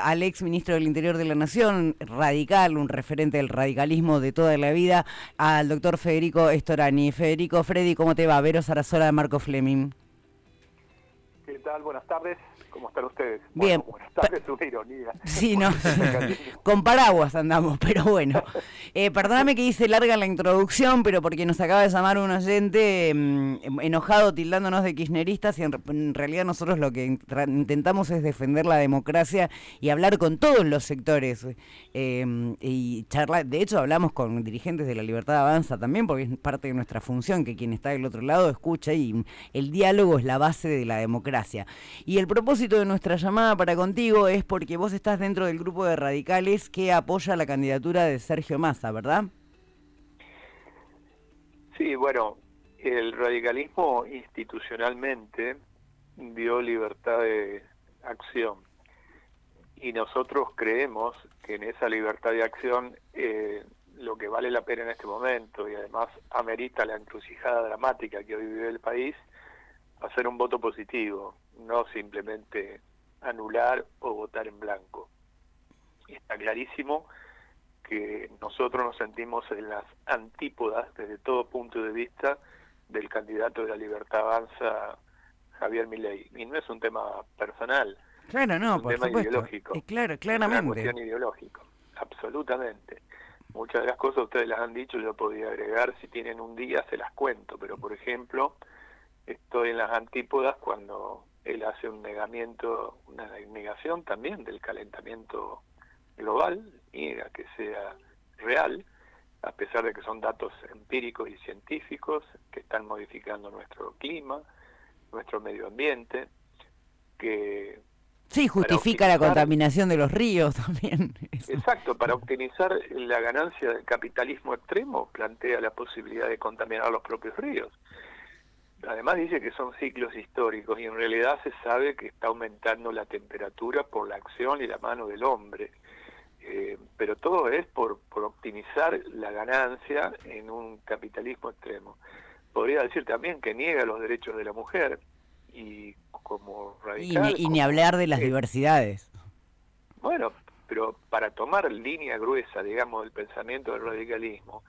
al ex ministro del Interior de la Nación, radical, un referente del radicalismo de toda la vida, al doctor Federico Storani. Freddy, ¿cómo te va? Vero Sarasola de Marco Fleming. ¿Qué tal? Buenas tardes. ¿Cómo están ustedes? Bien. Bueno, buenas tardes, es una ironía. Sí, no, con paraguas andamos, pero bueno. Perdóname que hice larga la introducción, pero porque nos acaba de llamar un oyente enojado, tildándonos de kirchneristas, y en realidad nosotros lo que intentamos es defender la democracia y hablar con todos los sectores. Y charlar, de hecho hablamos con dirigentes de la Libertad Avanza también, porque es parte de nuestra función, que quien está del otro lado escucha, y el diálogo es la base de la democracia. Y el propósito de nuestra llamada para contigo es porque vos estás dentro del grupo de radicales que apoya la candidatura de Sergio Massa, ¿verdad? Sí, bueno, el radicalismo institucionalmente dio libertad de acción y nosotros creemos que en esa libertad de acción lo que vale la pena en este momento, y además amerita la encrucijada dramática que hoy vive el país, hacer un voto positivo, no simplemente anular o votar en blanco. Está clarísimo que nosotros nos sentimos en las antípodas desde todo punto de vista del candidato de la Libertad Avanza, Javier Milei. Y no es un tema personal, claro, no, es un por tema supuesto. ideológico. Claro, Es claramente. una cuestión ideológica, absolutamente. Muchas de las cosas ustedes las han dicho, yo podría agregar, si tienen un día se las cuento, pero por ejemplo, estoy en las antípodas cuando él hace un negamiento, una negación también del calentamiento global, niega que sea real, a pesar de que son datos empíricos y científicos que están modificando nuestro clima, nuestro medio ambiente, que sí, justifica la contaminación de los ríos también. Exacto, para optimizar la ganancia del capitalismo extremo, plantea la posibilidad de contaminar los propios ríos. Además dice que son ciclos históricos y en realidad se sabe que está aumentando la temperatura por la acción y la mano del hombre. Pero todo es por optimizar la ganancia en un capitalismo extremo. Podría decir también que niega los derechos de la mujer y como radical... Y ni hablar de las diversidades. Bueno, pero para tomar línea gruesa, digamos, del pensamiento del radicalismo,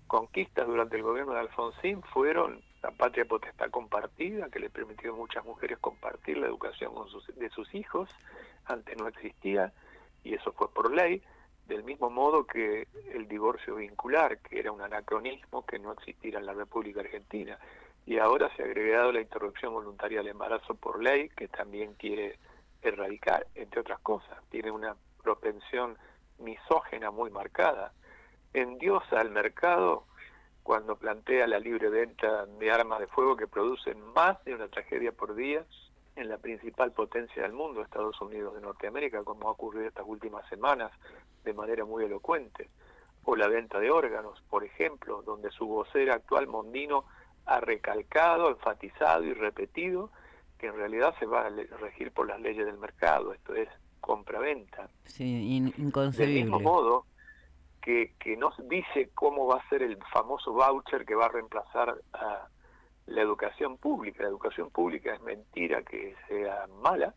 conquistas durante el gobierno de Alfonsín fueron la patria potestad compartida, que le permitió a muchas mujeres compartir la educación de sus hijos, antes no existía, y eso fue por ley, del mismo modo que el divorcio vincular, que era un anacronismo que no existía en la República Argentina, y ahora se ha agregado la interrupción voluntaria del embarazo por ley, que también quiere erradicar, entre otras cosas, tiene una propensión misógena muy marcada, endiosa al mercado cuando plantea la libre venta de armas de fuego que producen más de una tragedia por día en la principal potencia del mundo, Estados Unidos de Norteamérica, como ha ocurrido estas últimas semanas de manera muy elocuente, o la venta de órganos, por ejemplo, donde su vocera actual, Mondino, ha recalcado, enfatizado y repetido que en realidad se va a regir por las leyes del mercado, esto es compra-venta. Sí, inconcebible. Del mismo modo que nos dice cómo va a ser el famoso voucher que va a reemplazar a la educación pública. La educación pública es mentira que sea mala.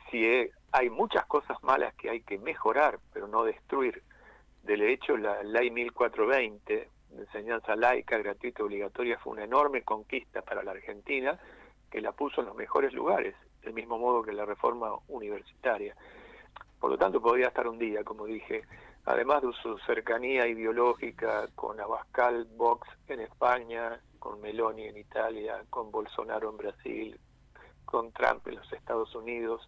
Si hay muchas cosas malas que hay que mejorar, pero no destruir. De hecho, la ley 1420, de enseñanza laica, gratuita, obligatoria, fue una enorme conquista para la Argentina, que la puso en los mejores lugares, del mismo modo que la reforma universitaria. Por lo tanto, podría estar un día, como dije, además de su cercanía ideológica con Abascal, Vox en España, con Meloni en Italia, con Bolsonaro en Brasil, con Trump en los Estados Unidos,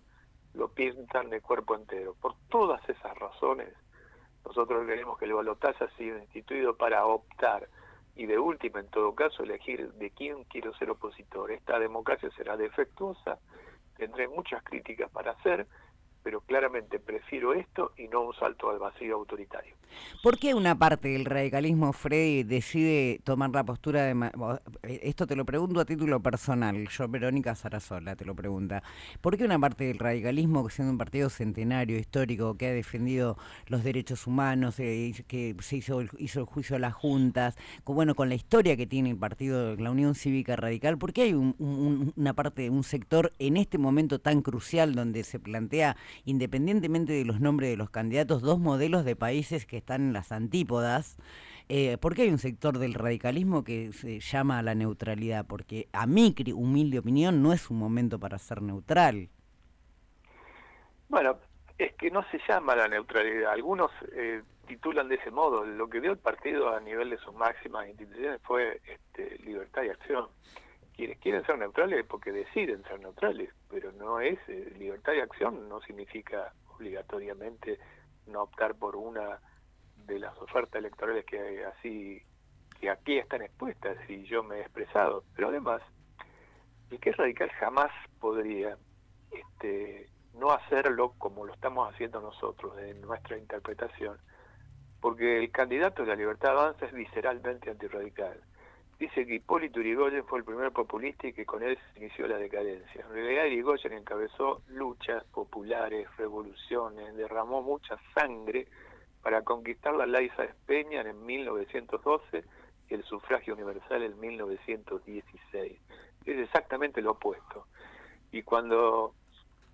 lo pintan de cuerpo entero. Por todas esas razones, nosotros creemos que el balotaje ha sido instituido para optar y de última, en todo caso, elegir de quién quiero ser opositor. Esta democracia será defectuosa, tendré muchas críticas para hacer, pero claramente prefiero esto y no un salto al vacío autoritario. ¿Por qué una parte del radicalismo, Freddy, decide tomar la postura de... Esto te lo pregunto a título personal, yo, Verónica Sarasola, te lo pregunta. ¿Por qué una parte del radicalismo, siendo un partido centenario, histórico, que ha defendido los derechos humanos, que se hizo el juicio a las juntas, con la historia que tiene el partido, la Unión Cívica Radical, por qué hay una parte, un sector en este momento tan crucial donde se plantea independientemente de los nombres de los candidatos, dos modelos de países que están en las antípodas. ¿Por qué hay un sector del radicalismo que se llama a la neutralidad? Porque a mi humilde opinión no es un momento para ser neutral. Bueno, es que no se llama la neutralidad. Algunos titulan de ese modo. Lo que dio el partido a nivel de sus máximas instituciones fue libertad y acción. Quienes quieren ser neutrales porque deciden ser neutrales, pero no es libertad y acción, no significa obligatoriamente no optar por una de las ofertas electorales que aquí están expuestas y yo me he expresado. Pero además, el que es radical jamás podría no hacerlo como lo estamos haciendo nosotros en nuestra interpretación, porque el candidato de la Libertad Avanza es visceralmente antirradical. Dice que Hipólito Yrigoyen fue el primer populista y que con él se inició la decadencia. En realidad Yrigoyen encabezó luchas populares, revoluciones, derramó mucha sangre para conquistar la ley Sáenz Peña en 1912 y el sufragio universal en 1916. Es exactamente lo opuesto. Y cuando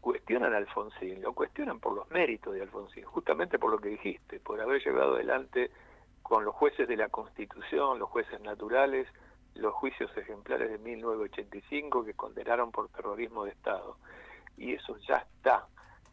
cuestionan a Alfonsín, lo cuestionan por los méritos de Alfonsín, justamente por lo que dijiste, por haber llevado adelante con los jueces de la Constitución, los jueces naturales, los juicios ejemplares de 1985 que condenaron por terrorismo de Estado. Y eso ya está,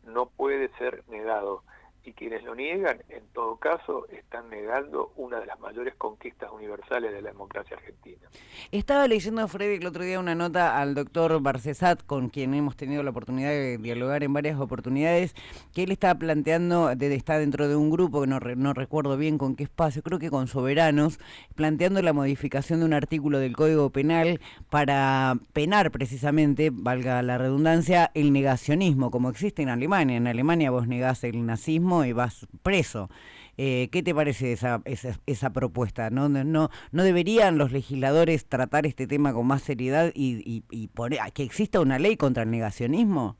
no puede ser negado. Y quienes lo niegan, en todo caso, están negando una de las mayores conquistas universales de la democracia argentina. Estaba leyendo, Freddy, el otro día una nota al doctor Barcesat, con quien hemos tenido la oportunidad de dialogar en varias oportunidades, que él está planteando, está dentro de un grupo, que no recuerdo bien con qué espacio, creo que con Soberanos, planteando la modificación de un artículo del Código Penal para penar precisamente, valga la redundancia, el negacionismo, como existe en Alemania. En Alemania vos negás el nazismo y vas preso. ¿Qué te parece esa propuesta? ¿No deberían los legisladores tratar este tema con más seriedad y poner que exista una ley contra el negacionismo?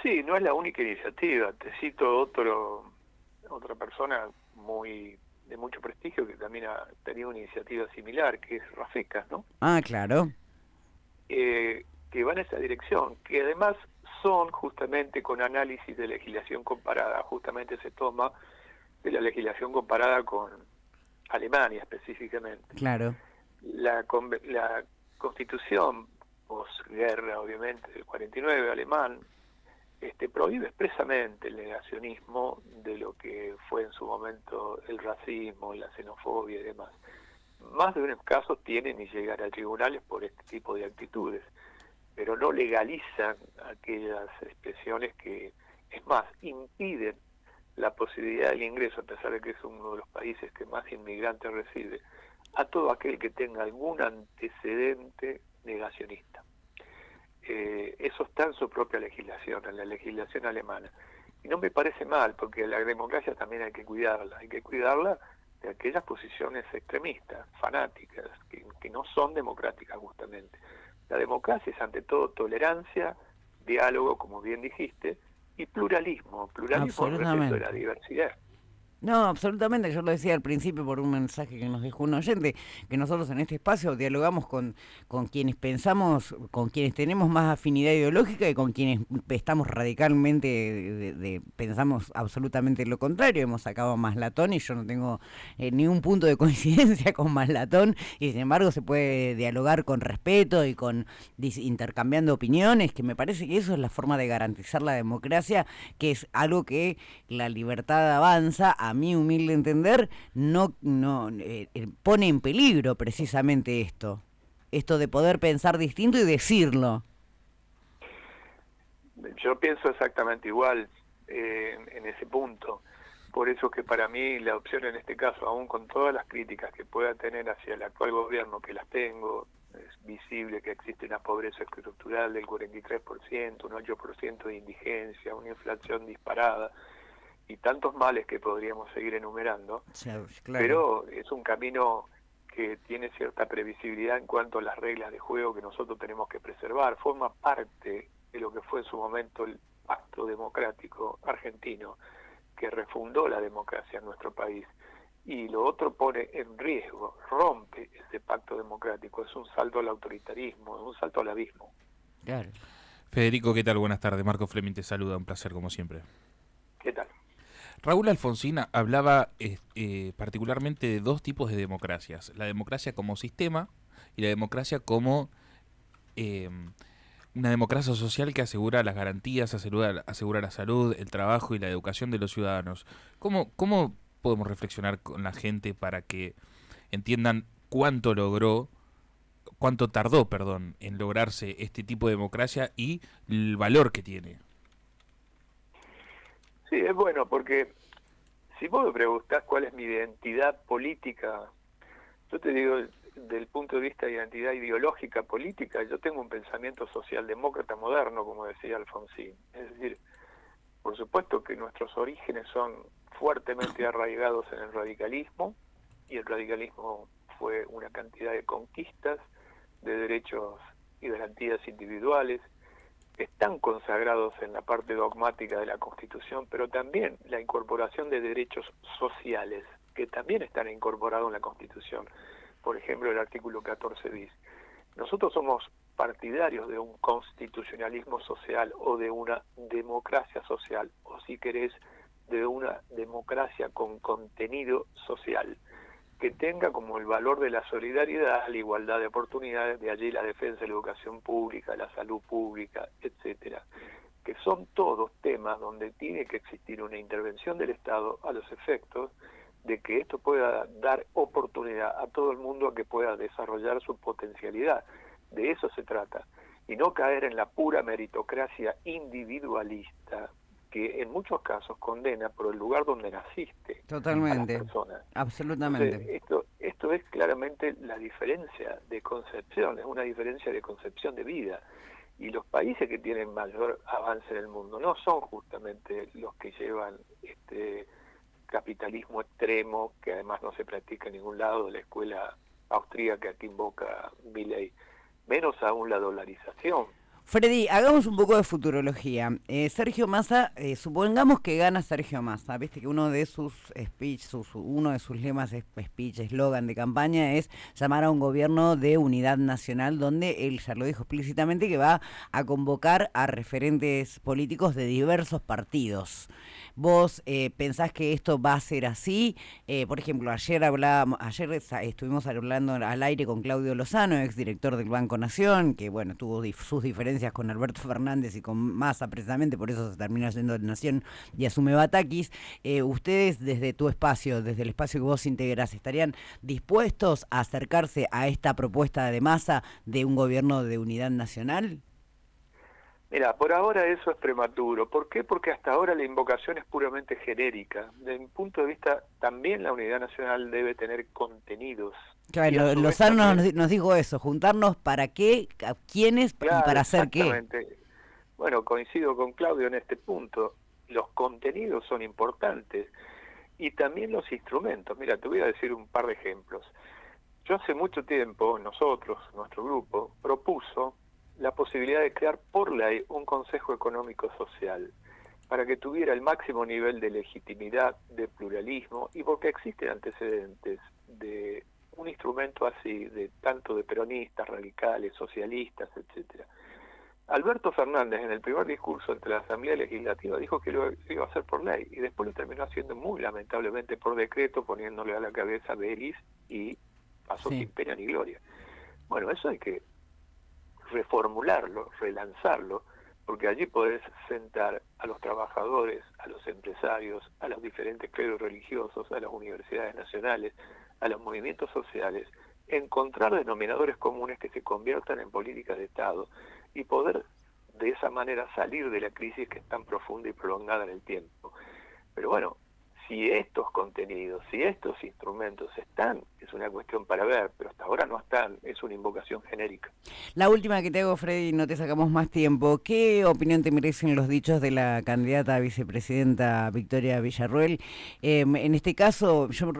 Sí, no es la única iniciativa. Te cito otra persona de mucho prestigio que también ha tenido una iniciativa similar, que es Rafecas, ¿no? Ah, claro. Que va en esa dirección, que además son justamente con análisis de legislación comparada, justamente se toma de la legislación comparada con Alemania específicamente. Claro. La Constitución posguerra, obviamente, del 49 alemán, prohíbe expresamente el negacionismo de lo que fue en su momento el racismo, la xenofobia y demás. Más de unos casos tienen y llegan a tribunales por este tipo de actitudes, pero no legalizan aquellas expresiones que, es más, impiden la posibilidad del ingreso, a pesar de que es uno de los países que más inmigrantes recibe, a todo aquel que tenga algún antecedente negacionista. Eso está en su propia legislación, en la legislación alemana. Y no me parece mal, porque la democracia también hay que cuidarla de aquellas posiciones extremistas, fanáticas, que no son democráticas justamente. La democracia es ante todo tolerancia, diálogo, como bien dijiste, y pluralismo respeto de la diversidad. No, absolutamente, yo lo decía al principio por un mensaje que nos dejó un oyente, que nosotros en este espacio dialogamos con quienes pensamos, con quienes tenemos más afinidad ideológica y con quienes estamos radicalmente, pensamos absolutamente lo contrario. Hemos sacado a Maslatón y yo no tengo ningún punto de coincidencia con Maslatón, y sin embargo se puede dialogar con respeto y con intercambiando opiniones, que me parece que eso es la forma de garantizar la democracia, que es algo que la Libertad Avanza, a mi humilde entender, no pone en peligro precisamente esto de poder pensar distinto y decirlo. Yo pienso exactamente igual en ese punto. Por eso que para mí la opción en este caso, aún con todas las críticas que pueda tener hacia el actual gobierno, que las tengo, es visible que existe una pobreza estructural del 43%, un 8% de indigencia, una inflación disparada, y tantos males que podríamos seguir enumerando, sí, claro. Pero es un camino que tiene cierta previsibilidad en cuanto a las reglas de juego que nosotros tenemos que preservar. Forma parte de lo que fue en su momento el Pacto Democrático Argentino, que refundó la democracia en nuestro país. Y lo otro pone en riesgo, rompe ese pacto democrático, es un salto al autoritarismo, es un salto al abismo. Claro. Federico, ¿qué tal? Buenas tardes. Marco Fleming te saluda, un placer como siempre. ¿Qué tal? Raúl Alfonsín hablaba particularmente de dos tipos de democracias, la democracia como sistema y la democracia como eh, una democracia social que asegura las garantías, asegura la salud, el trabajo y la educación de los ciudadanos. ¿Cómo podemos reflexionar con la gente para que entiendan cuánto tardó, perdón, en lograrse este tipo de democracia y el valor que tiene? Sí, es bueno porque si vos me preguntás cuál es mi identidad política, yo te digo, del punto de vista de identidad ideológica política, yo tengo un pensamiento socialdemócrata moderno, como decía Alfonsín. Es decir, por supuesto que nuestros orígenes son fuertemente arraigados en el radicalismo, y el radicalismo fue una cantidad de conquistas, de derechos y garantías individuales, están consagrados en la parte dogmática de la Constitución, pero también la incorporación de derechos sociales, que también están incorporados en la Constitución. Por ejemplo, el artículo 14 bis. Nosotros somos partidarios de un constitucionalismo social o de una democracia social, o si querés, de una democracia con contenido social, que tenga como el valor de la solidaridad, la igualdad de oportunidades, de allí la defensa de la educación pública, la salud pública, etcétera, que son todos temas donde tiene que existir una intervención del Estado a los efectos de que esto pueda dar oportunidad a todo el mundo a que pueda desarrollar su potencialidad. De eso se trata, y no caer en la pura meritocracia individualista, que en muchos casos condena por el lugar donde naciste. Totalmente, a las personas. absolutamente. Entonces, esto es claramente la diferencia de concepción, es una diferencia de concepción de vida. Y los países que tienen mayor avance en el mundo no son justamente los que llevan este capitalismo extremo, que además no se practica en ningún lado, la escuela austríaca que invoca Milei, menos aún la dolarización. Freddy, hagamos un poco de futurología. Sergio Massa, supongamos que gana Sergio Massa. Viste que uno de sus uno de sus lemas, eslogan de campaña es llamar a un gobierno de unidad nacional, donde él ya lo dijo explícitamente que va a convocar a referentes políticos de diversos partidos. ¿Vos pensás que esto va a ser así? Por ejemplo, ayer estuvimos hablando al aire con Claudio Lozano, exdirector del Banco Nación, que bueno, tuvo sus diferencias con Alberto Fernández y con Massa precisamente, por eso se terminó yendo de Nación y asume Batakis. Ustedes desde tu espacio, desde el espacio que vos integrás, ¿estarían dispuestos a acercarse a esta propuesta de Massa de un gobierno de unidad nacional? Mira, por ahora eso es prematuro. ¿Por qué? Porque hasta ahora la invocación es puramente genérica. Desde mi punto de vista, también la unidad nacional debe tener contenidos. Claro, Lozano nos dijo eso, juntarnos para qué, a quiénes, claro, y para hacer qué. Bueno, coincido con Claudio en este punto. Los contenidos son importantes y también los instrumentos. Mira, te voy a decir un par de ejemplos. Yo hace mucho tiempo, nuestro grupo, propuso la posibilidad de crear por ley un Consejo Económico Social para que tuviera el máximo nivel de legitimidad, de pluralismo, y porque existen antecedentes de un instrumento así, de tanto de peronistas, radicales, socialistas, etcétera. Alberto Fernández en el primer discurso ante la Asamblea Legislativa dijo que lo iba a hacer por ley, y después lo terminó haciendo muy lamentablemente por decreto, poniéndole a la cabeza Belis, y pasó sin pena ni gloria. Bueno, eso hay que reformularlo, relanzarlo, porque allí podés sentar a los trabajadores, a los empresarios, a los diferentes credos religiosos, a las universidades nacionales, a los movimientos sociales, encontrar denominadores comunes que se conviertan en políticas de Estado y poder de esa manera salir de la crisis que es tan profunda y prolongada en el tiempo. Pero bueno, si estos contenidos, si estos instrumentos están, es una cuestión para ver, pero hasta ahora no están, es una invocación genérica. La última que te hago, Freddy, no te sacamos más tiempo. ¿Qué opinión te merecen los dichos de la candidata a vicepresidenta Victoria Villarruel? En este caso, yo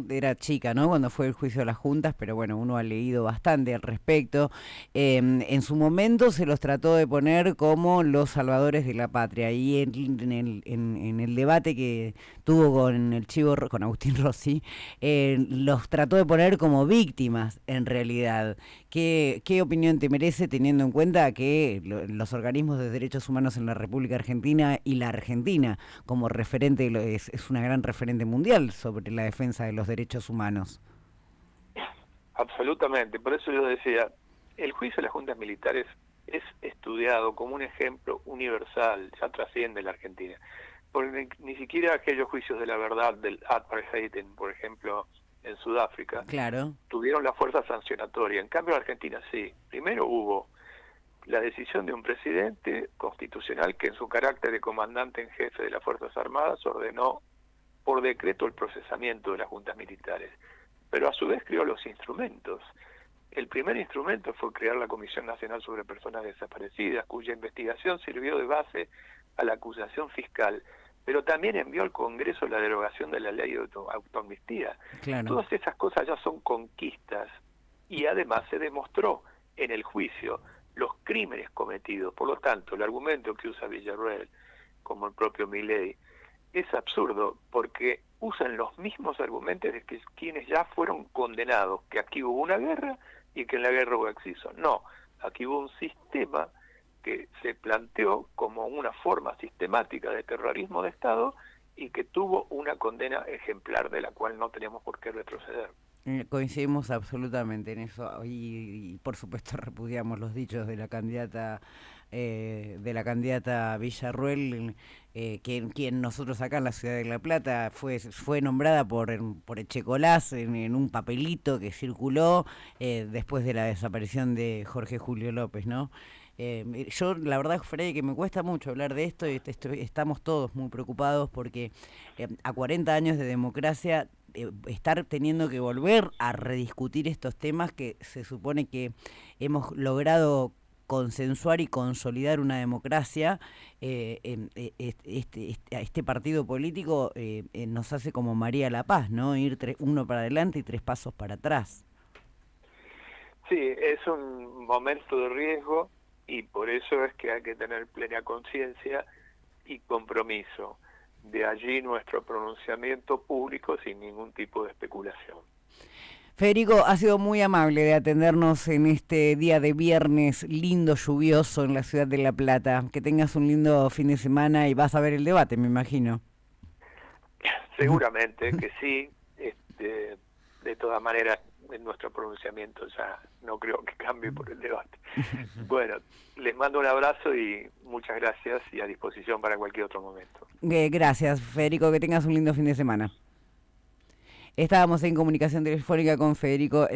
era chica, ¿no?, cuando fue el juicio de las juntas, pero bueno, uno ha leído bastante al respecto. En su momento se los trató de poner como los salvadores de la patria, y en el debate que tuvo con el Chivo, con Agustín Rossi, los trató de poner como víctimas en realidad. ¿Qué opinión te merece teniendo en cuenta que los organismos de derechos humanos en la República Argentina y la Argentina como referente es una gran referente mundial sobre la defensa de los derechos humanos? Absolutamente, por eso yo decía, el juicio de las juntas militares es estudiado como un ejemplo universal, ya trasciende la Argentina, porque ni siquiera aquellos juicios de la verdad del apartheid, por ejemplo, en Sudáfrica, claro, tuvieron la fuerza sancionatoria. En cambio, en Argentina sí. Primero hubo la decisión de un presidente constitucional que en su carácter de comandante en jefe de las Fuerzas Armadas ordenó por decreto el procesamiento de las juntas militares, pero a su vez creó los instrumentos. El primer instrumento fue crear la Comisión Nacional sobre Personas Desaparecidas, cuya investigación sirvió de base a la acusación fiscal, pero también envió al Congreso la derogación de la ley de autoamnistía. claro. Todas esas cosas ya son conquistas y además se demostró en el juicio los crímenes cometidos. Por lo tanto, el argumento que usa Villarroel, como el propio Milei, es absurdo porque usan los mismos argumentos de que quienes ya fueron condenados, que aquí hubo una guerra y que en la guerra hubo exceso. No, aquí hubo un sistema que se planteó como una forma sistemática de terrorismo de Estado y que tuvo una condena ejemplar de la cual no tenemos por qué retroceder. Coincidimos absolutamente en eso y por supuesto repudiamos los dichos de la candidata Villarroel, quien nosotros acá en la ciudad de La Plata fue nombrada por Echecolás en un papelito que circuló después de la desaparición de Jorge Julio López, ¿no? Yo la verdad, Freddy, que me cuesta mucho hablar de esto y estamos todos muy preocupados porque a 40 años de democracia estar teniendo que volver a rediscutir estos temas que se supone que hemos logrado consensuar y consolidar una democracia, este partido político nos hace como María La Paz, ¿no? Ir uno para adelante y 3 pasos para atrás. Sí, es un momento de riesgo y por eso es que hay que tener plena conciencia y compromiso. De allí nuestro pronunciamiento público sin ningún tipo de especulación. Federico, ha sido muy amable de atendernos en este día de viernes lindo, lluvioso en la ciudad de La Plata. Que tengas un lindo fin de semana y vas a ver el debate, me imagino. Seguramente que sí. De todas maneras, en nuestro pronunciamiento ya no creo que cambie por el debate. Bueno, les mando un abrazo y muchas gracias y a disposición para cualquier otro momento. Gracias, Federico, que tengas un lindo fin de semana. Estábamos en comunicación telefónica con Federico